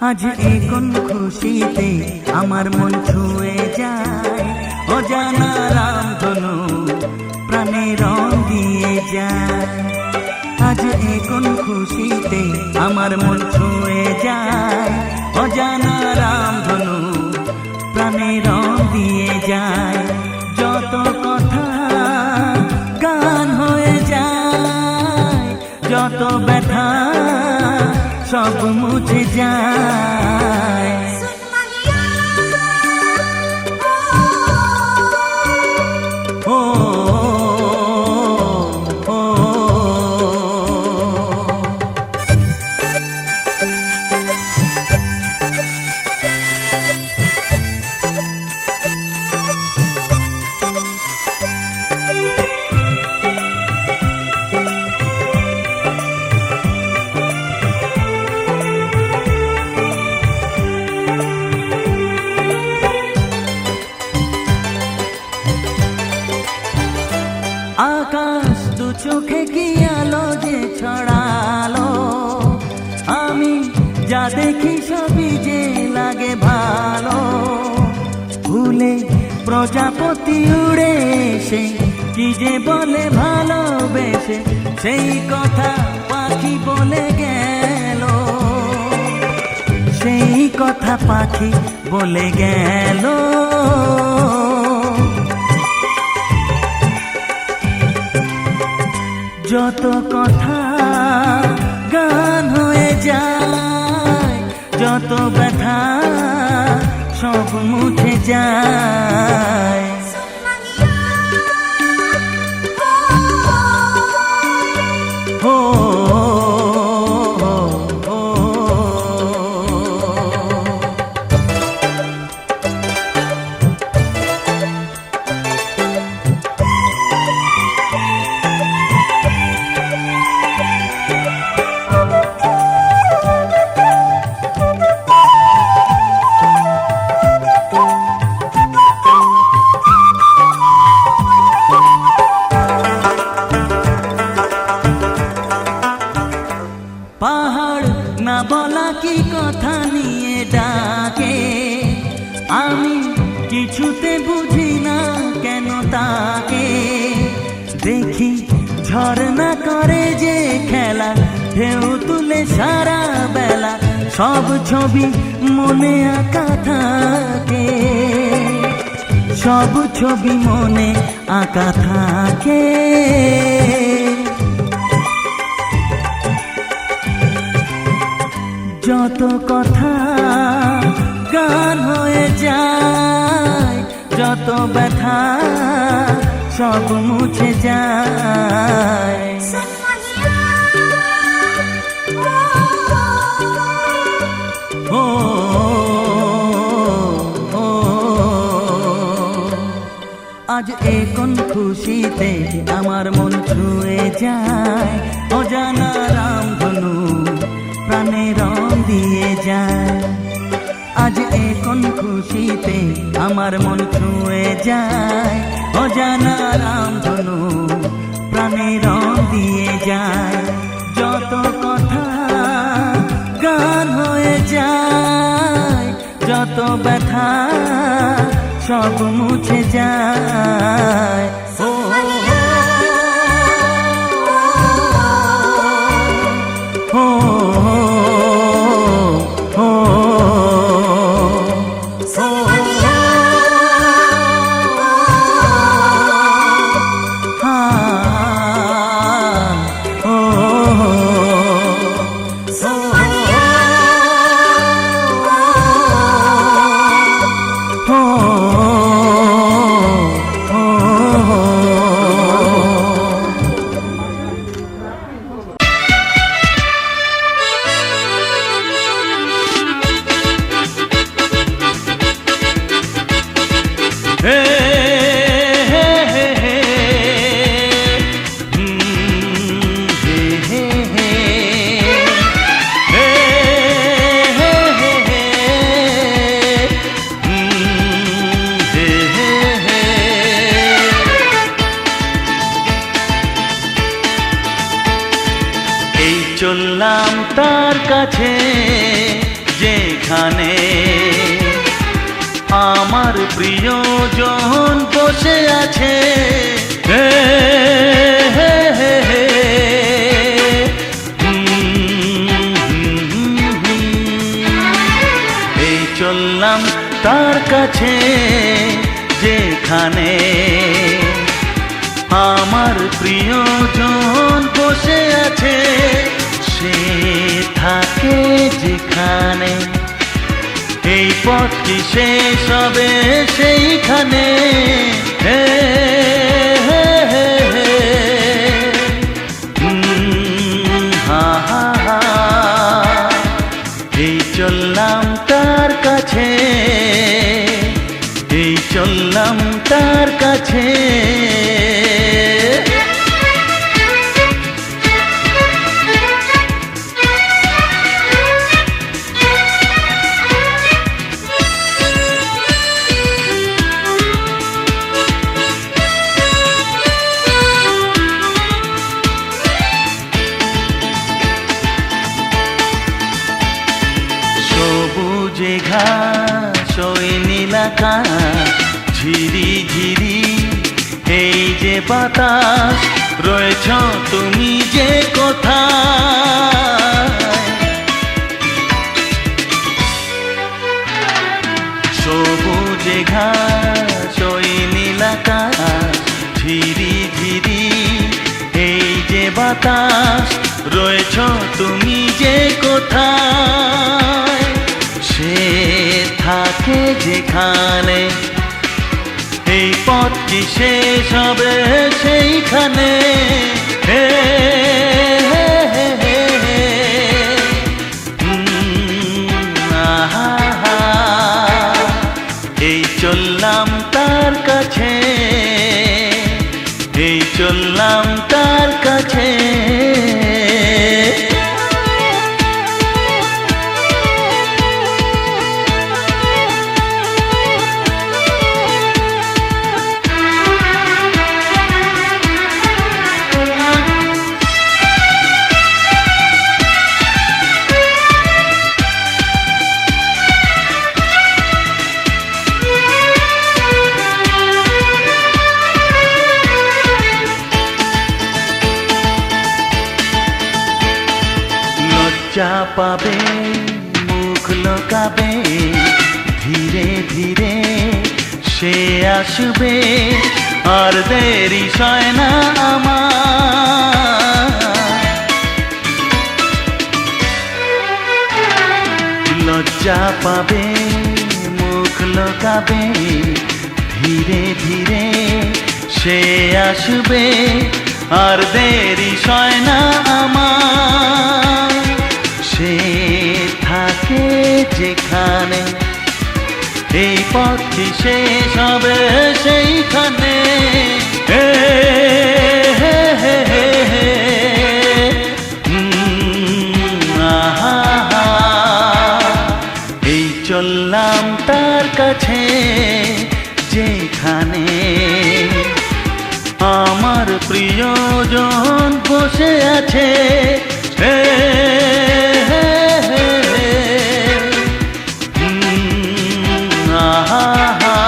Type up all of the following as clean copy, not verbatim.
আজ এখন খুশিতে আমার মন ছুঁয়ে যায়, অজানা রামধনু প্রাণে রং দিয়ে যায়। আজ এখন খুশিতে আমার মন ছুঁয়ে যায়, অজানা রামধনু প্রাণে রং দিয়ে যায়। যত কথা গান হয়ে যায়, যত ব্যথা সব মুছে যায়। ও আকাশ দু চোখে কি আলো যে ছড়ালো, আমি যা দেখি সবই যে লাগে ভালো। ভুলে প্রজাপতি উড়ে এসে কি যে বলে ভালোবেসে, সেই কথা পাখি বলে গেল, সেই কথা পাখি বলে গেল। যত কথা গান হয়ে যায়, যত ব্যথা সব মুছে যায়। ও পাহাড় না বলা কি কথা নিয়ে ডাকে, আমি কিছুতে বুঝি না কেন তাকে। দেখি ঝর্ণা করে যে খেলা, ঢেউ তুলে সারা বেলা, সব ছবি মনে আঁকা থাকে, সব ছবি মনে আঁকা থাকে। যত কথা গান হয়ে যায়, যত ব্যথা সব মুছে যায়। ও আজ এখন খুশিতে আমার মন ছুঁয়ে যায়, অজানা রামধনু প্রাণে রং দিয়ে যায়। আজ এখন খুশিতে আমার মন ছুঁয়ে যায়, অজানা রামধনু প্রাণে রং দিয়ে যায়। যত কথা গান হয়ে যায়, যত ব্যথা সব মুছে যায়। ও oh তার কাছে যেখানে আমার প্রিয়জন বসে আছে। হে হে হে হে এই চললাম তার কাছে যেখানে আমার প্রিয়জন বসে আছে। সে থাকে যেখানে এই পথ কি শেষ হবে সেইখানে। হে হে হে হে হা হা হা এই চললাম তার কাছে, এই চললাম তার কাছে। সবুজে ঘাস ওই নীল আকাশ ঝিরি ঝিরি এই যে বাতাস রয়েছ তুমি যে কোথায়। সবুজে ঘাস ওই নীল আকাশ ঝিরি ঝিরি এই যে বাতাস রয়েছ তুমি যে কোথায়। সে থাকে যেখানে এই পথ কি শেষ হবে সেইখানে। হে হে হে হে হে আহা হা এই চললাম তার কাছে, এই চললাম তার কাছে। লজ্জা পাবে মুখ লোকাবে ধীরে ধীরে সে আসবে আর দেরি সয় না আমার। লজ্জা পাবে মুখ লোকাবে ধীরে ধীরে সে আসবে আর দেরি সয় না আমার। সে থাকে যেখানে এই পথ কি শেষ হবে সেইখানে। হে হে হে হে হে আহা হা এই চললাম তার কাছে যেখানে আমার প্রিয়জন বসে আছে। হে হে হে হে আহা হা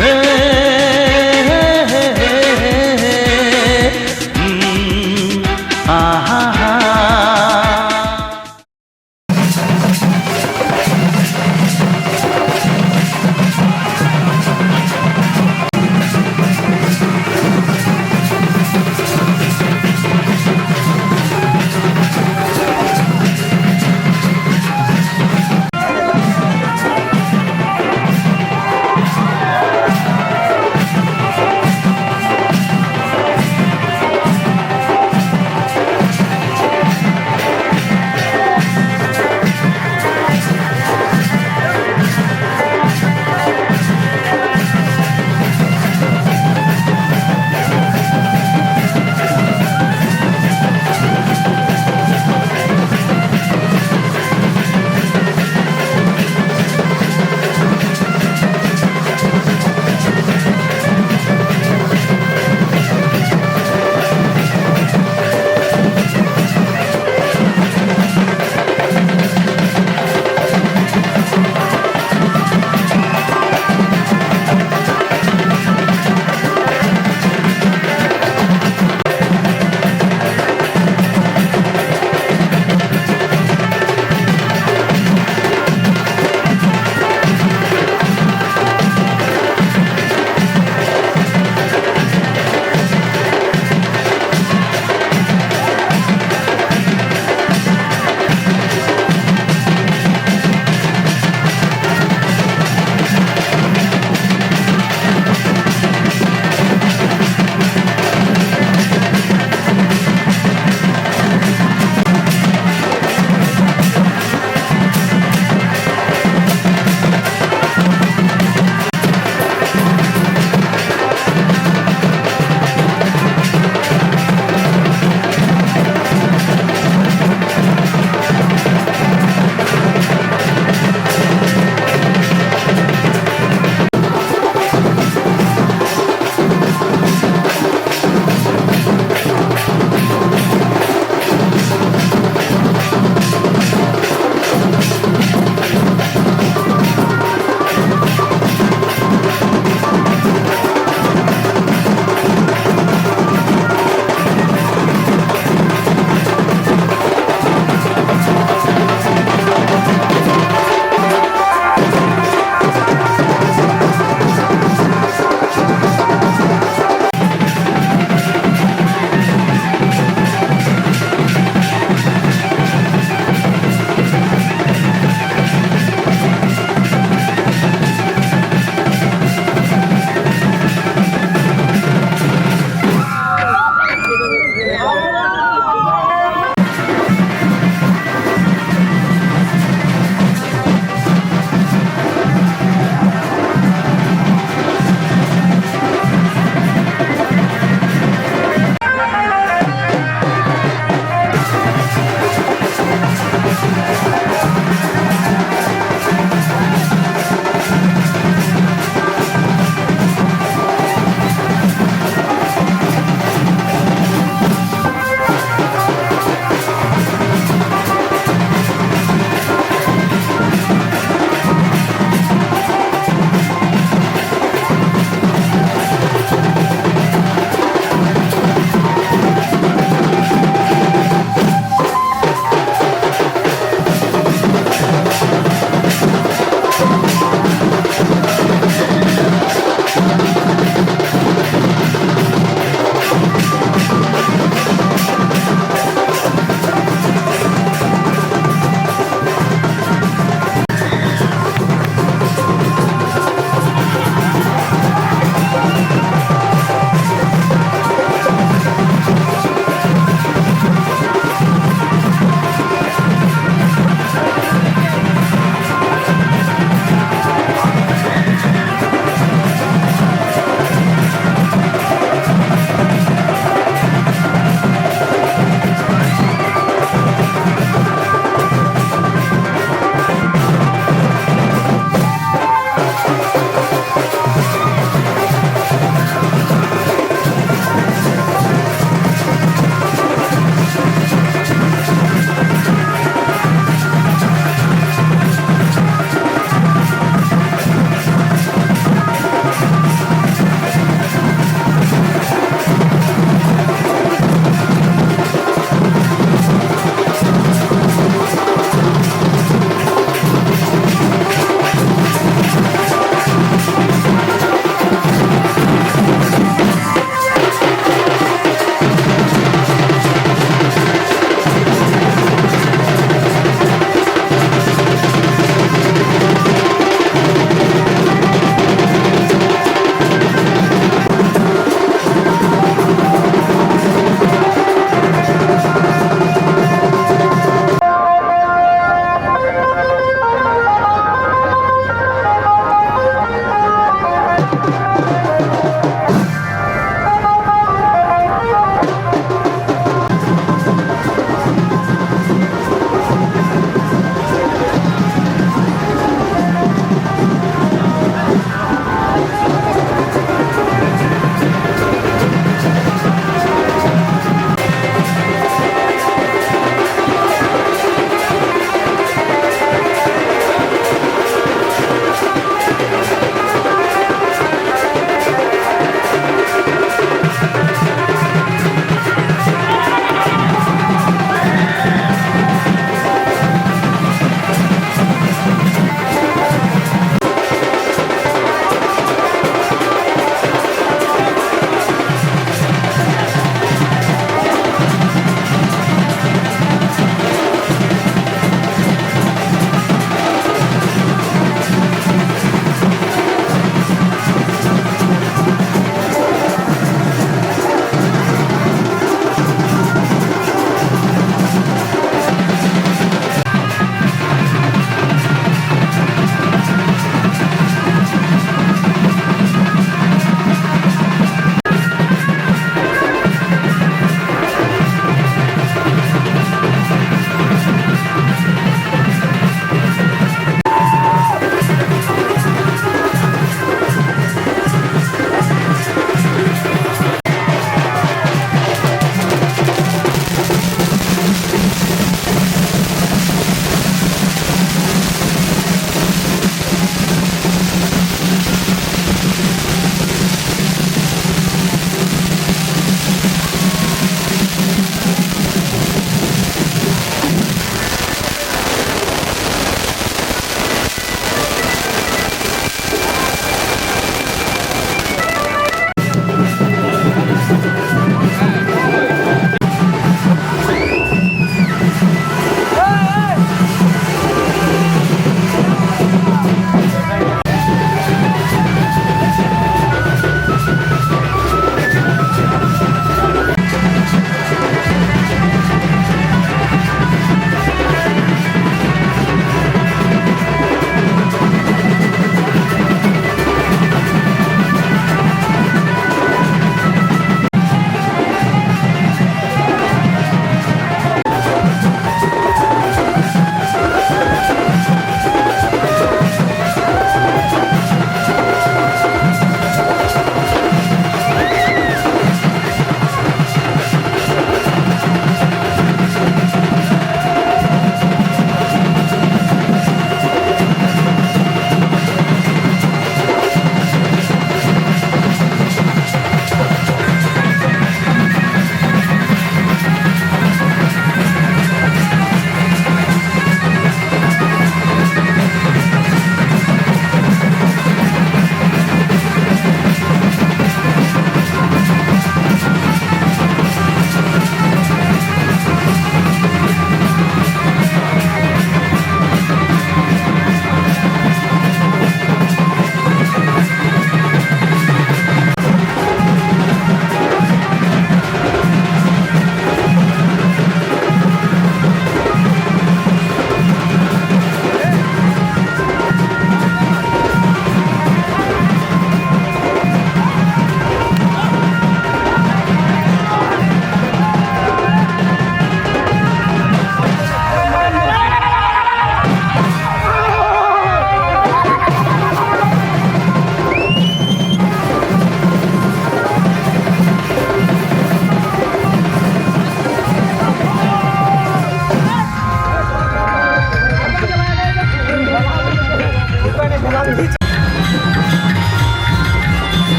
হে হে হে হে আহা হা।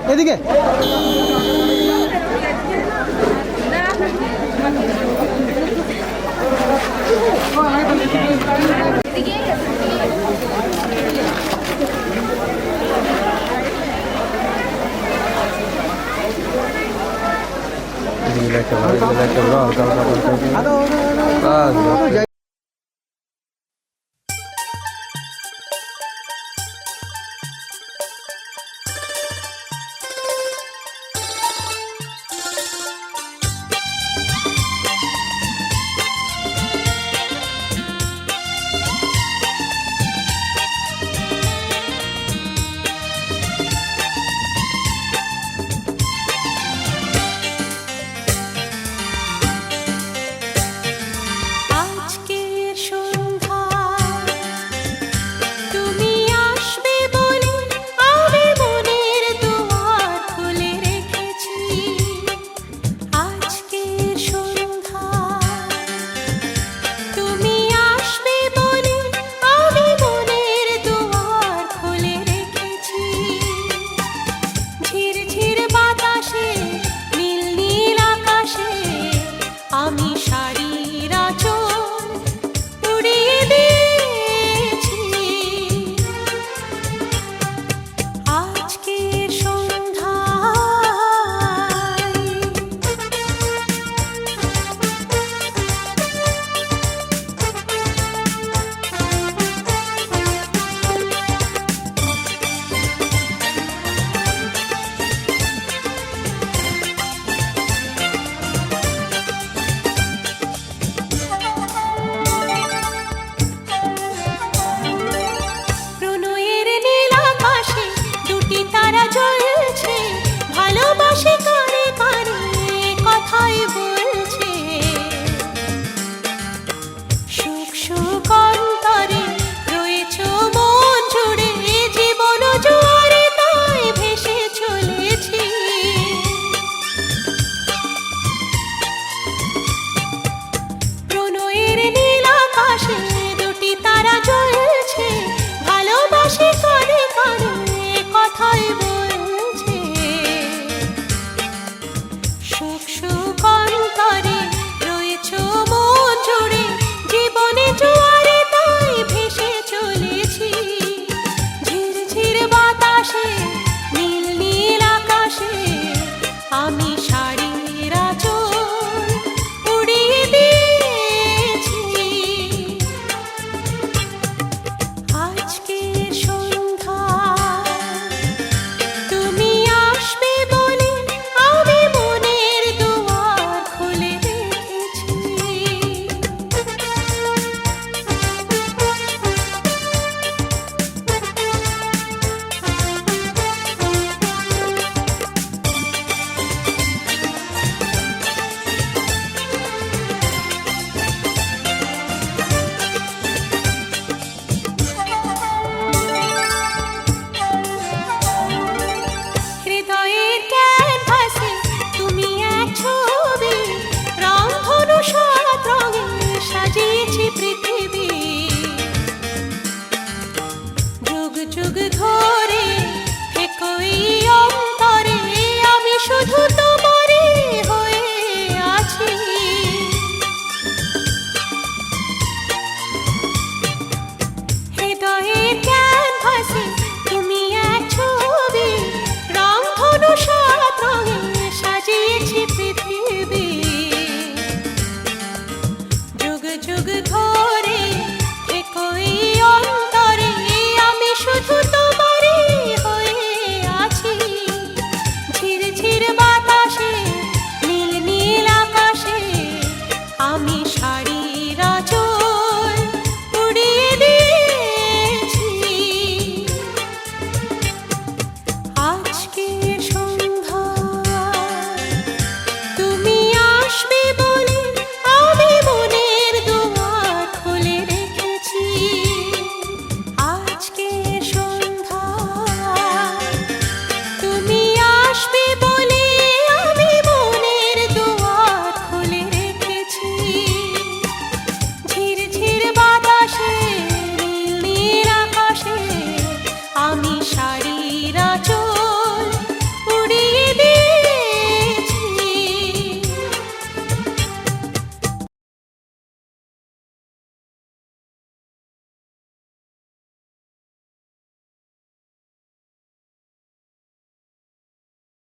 এদিকে Ini like,